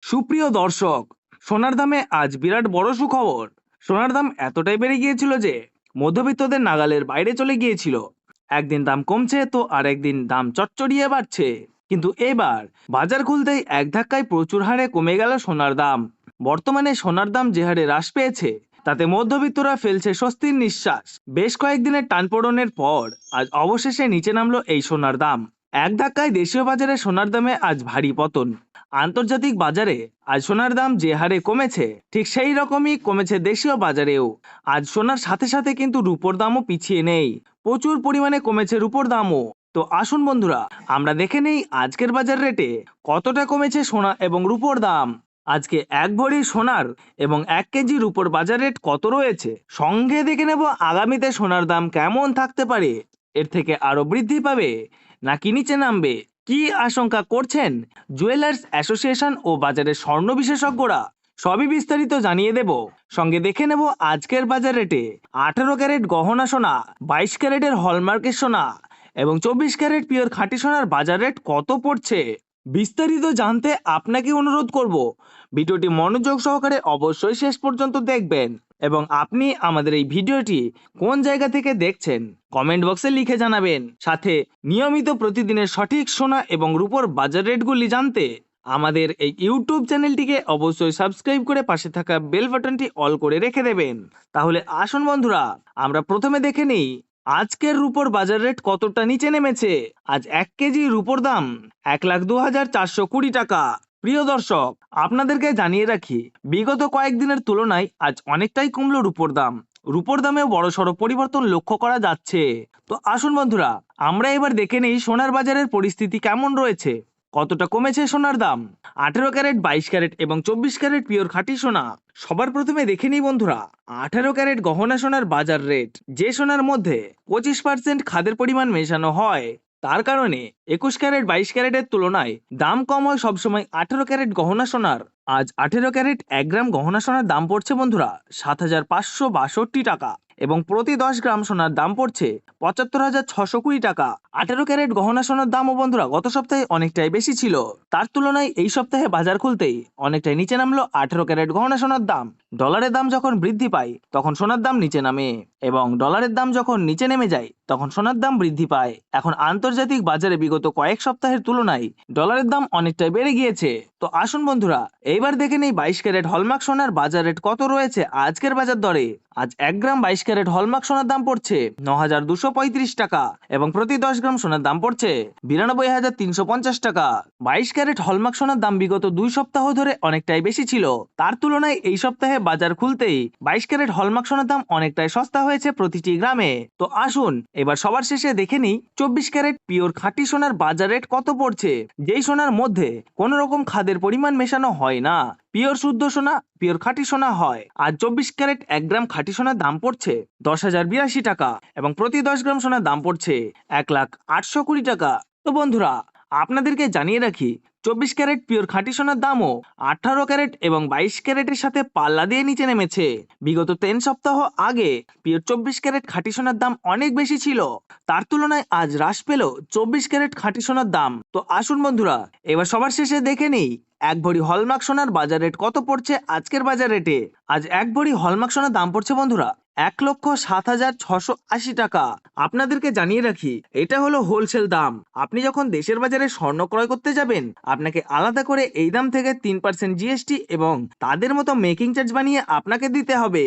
সুপ্রিয় দর্শক, সোনার দামে আজ বিরাট বড় সুখবর। সোনার দাম এতটাই বেড়ে গিয়েছিল যে মধ্যবিত্তদের নাগালের বাইরে চলে গিয়েছিল। একদিন দাম কমছে তো আরেকদিন দাম চচ্চড়িয়ে বাড়ছে। কিন্তু এবার বাজার খুলতেই এক ধাক্কায় প্রচুর হারে কমে গেল সোনার দাম। বর্তমানে সোনার দাম যে হারে হ্রাস পেয়েছে তাতে মধ্যবিত্তরা ফেলছে স্বস্তির নিঃশ্বাস। বেশ কয়েকদিনের টানপোড়েনের পর আজ অবশেষে নিচে নামলো এই সোনার দাম। এক ধাক্কায় দেশীয় বাজারে সোনার দামে আজ ভারী পতন। আন্তর্জাতিক বাজারে আজ সোনার দাম যে হারে কমেছে ঠিক সেই রকমই কমেছে দেশীয় বাজারেও। আজ সোনার সাথে সাথে কিন্তু রূপোর দামও পিছিয়ে নেই, প্রচুর পরিমাণে কমেছে রূপোর দামও। তো আসুন বন্ধুরা, আমরা দেখে নেই আজকের বাজার রেটে কতটা কমেছে সোনা এবং রূপোর দাম। আজকে এক ভরি সোনার এবং 1 কেজি রূপোর বাজার রেট কত রয়েছে, সঙ্গে দেখে নেব আগামীতে সোনার দাম কেমন থাকতে পারে। এর থেকে আরো বৃদ্ধি পাবে নাকি নিচে নামবে, কি আশঙ্কা করছেন জুয়েলার্স অ্যাসোসিয়েশন ও বাজারের স্বর্ণ বিশেষজ্ঞরা, সবই বিস্তারিত জানিয়ে দেব। সঙ্গে দেখে নেব আজকের বাজার রেটে 18 ক্যারেট গহনা সোনা, 22 ক্যারেটের হলমার্কের সোনা এবং 24 ক্যারেট পিওর খাঁটি সোনার বাজার রেট কত পড়ছে। বিস্তারিত জানতে আপনাকে অনুরোধ করব ভিডিওটি মনোযোগ সহকারে অবশ্যই শেষ পর্যন্ত দেখবেন এবং আপনি আমাদের এই ভিডিওটি কোন জায়গা থেকে দেখছেন কমেন্ট বক্সে লিখে জানাবেন। সাথে নিয়মিত প্রতিদিনের সঠিক সোনা এবং রূপোর বাজার রেটগুলি জানতে আমাদের এই ইউটিউব চ্যানেলটিকে অবশ্যই সাবস্ক্রাইব করে পাশে থাকা বেল বাটনটি অল করে রেখে দেবেন। তাহলে আসুন বন্ধুরা, আমরা প্রথমে দেখে নিই আজকের রূপোর বাজার রেট কতটা নিচে নেমেছে। আজ 1 কেজি রূপোর দাম 1,02,420 টাকা। প্রিয় দর্শক, আপনাদেরকে জানিয়ে রাখি, বিগত কয়েকদিনের তুলনায় আজ অনেকটাই কমলো রূপোর দাম। রূপোর দামেও বড়সড় পরিবর্তন লক্ষ্য করা যাচ্ছে। তো আসুন বন্ধুরা, আমরা এবার দেখে নেই সোনার বাজারের পরিস্থিতি কেমন রয়েছে, কতটা কমেছে সোনার দাম। 18 ক্যারেট, 22 ক্যারেট এবং 24 ক্যারেট পিওর খাঁটি সোনা। সবার প্রথমে দেখে নিই বন্ধুরা 18 ক্যারেট গহনা সোনার বাজার রেট। যে সোনার মধ্যে 25% খাদের পরিমাণ মেশানো হয়, তার কারণে 21 ক্যারেট 22 ক্যারেটের তুলনায় দাম কম হয় সবসময় 18 ক্যারেট গহনা সোনার। আজ 18 ক্যারেট 1 গ্রাম গহনা সোনার দাম পড়ছে বন্ধুরা 7,562 টাকা এবং প্রতি 10 গ্রাম সোনার দাম পড়ছে 75,620 টাকা। 18 ক্যারেট গহনা সোনার দামও বন্ধুরা গত সপ্তাহে অনেকটাই বেশি ছিল, তার তুলনায় এই সপ্তাহে বাজার খুলতেই অনেকটাই নিচে নামলো 18 ক্যারেট গহনা সোনার দাম। ডলারের দাম যখন বৃদ্ধি পায় তখন সোনার দাম নিচে নামে এবং ডলারের দাম যখন নিচে নেমে যায় তখন সোনার দাম বৃদ্ধি পায়। এখন আন্তর্জাতিক বাজারে বিগত কয়েক সপ্তাহের তুলনায় ডলারের দাম অনেকটাই বেড়ে গিয়েছে। তো আসুন বন্ধুরা, এইবার দেখে নেই 22 ক্যারেট হলমার্ক সোনার বাজার রেট কত রয়েছে আজকের বাজার দরে। আজ 1 গ্রাম 22 ক্যারেট হলমার্ক সোনার দাম পড়ছে 9,235 টাকা এবং প্রতি 10 গ্রাম সোনার দাম পড়ছে 92,350 টাকা। 22 ক্যারেট হলমার্ক সোনার দাম বিগত 2 সপ্তাহ ধরে অনেকটাই বেশি ছিল, তার তুলনায় এই সপ্তাহে বাজার খুলতেই 22 ক্যারেট হলমার্ক সোনার দাম অনেকটাই সস্তা হয়েছে প্রতিটি গ্রামে। তো আসুন এবার সবার শেষে দেখে নিই 24 ক্যারেট পিওর খাঁটি সোনার বাজার রেট কত পড়ছে, যেই সোনার মধ্যে কোনো রকম খাদের পরিমাণ মেশানো হয় না, পিওর শুদ্ধ সোনা, পিওর খাঁটি সোনা হয়। আজ 24 ক্যারেট 1 গ্রাম খাঁটি সোনার দাম পড়ছে 10,082 টাকা এবং প্রতি 10 গ্রাম সোনার দাম পড়ছে 1,08,20 টাকা। তো বন্ধুরা, আপনাদেরকে জানিয়ে রাখি 24 ক্যারেট পিওর খাঁটি সোনার দামও 18 ক্যারেট এবং 22 ক্যারেটের সাথে পাল্লা দিয়ে নিচে নেমেছে। বিগত 3 সপ্তাহ আগে পিওর 24 ক্যারেট খাঁটি সোনার দাম অনেক বেশি ছিল, তার তুলনায় আজ হ্রাস পেল 24 ক্যারেট খাঁটি সোনার দাম। তো আসুন বন্ধুরা, এবার সবার শেষে দেখে নেই 1 ভরি হলমার্ক সোনার বাজার রেট কত পড়ছে আজকের বাজার রেটে। আজ 1 ভরি হলমার্ক সোনার দাম পড়ছে বন্ধুরা 1,07,680 টাকা। আপনাদেরকে জানিয়ে রাখি, এটা হলো হোলসেল দাম। আপনি যখন দেশের বাজারে স্বর্ণ ক্রয় করতে যাবেন, আপনাকে আলাদা করে এই দাম থেকে 3% জিএসটি এবং তাদের মতো মেকিং চার্জ বানিয়ে আপনাকে দিতে হবে।